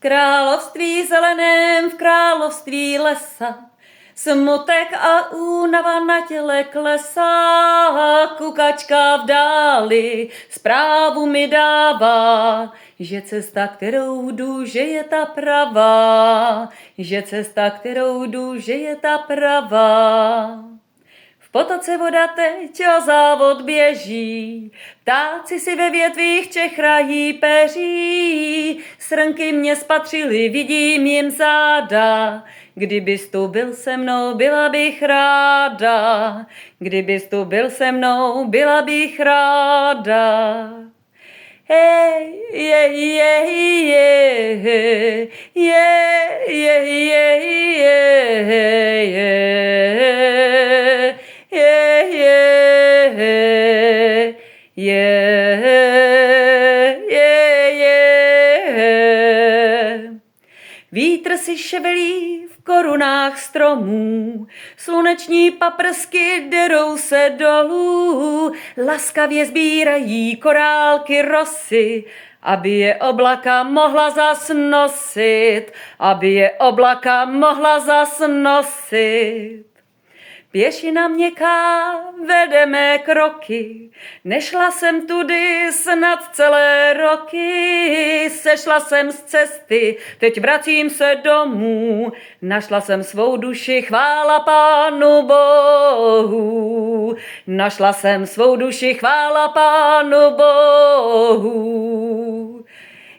království zeleném, v království lesa, smutek a únava na těle klesá, kukačka v dáli zprávu mi dává, že cesta, kterou jdu, že je ta pravá, že cesta, kterou jdu, že je ta pravá. V potoce voda teď a závod běží, ptáci si ve větvích čechrají peří, srnky mě spatřily, vidím jim záda, kdybys tu byl se mnou, byla bych ráda, kdybys tu byl se mnou, byla bych ráda. Hey, yeah, yeah, yeah, yeah, yeah, yeah, yeah, yeah, yeah, yeah, yeah. Vítr si ševelí v korunách stromů, sluneční paprsky derou se dolů, laskavě sbírají korálky rosy, aby je oblaka mohla zas nosit, aby je oblaka mohla zas nosit. Pěšina měkká vede mé kroky, nešla jsem tudy snad celé roky, sešla jsem z cesty, teď vracím se domů, našla jsem svou duši, chvála Pánu Bohu, našla jsem svou duši, chvála Pánu Bohu.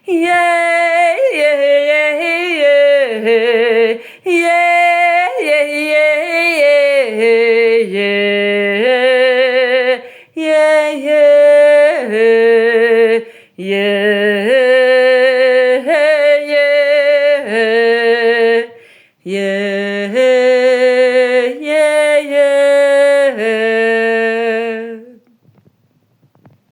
Yeah, yeah, yeah, yeah, yeah, yeah, yeah, yeah, yeah, yeah, yeah, yeah.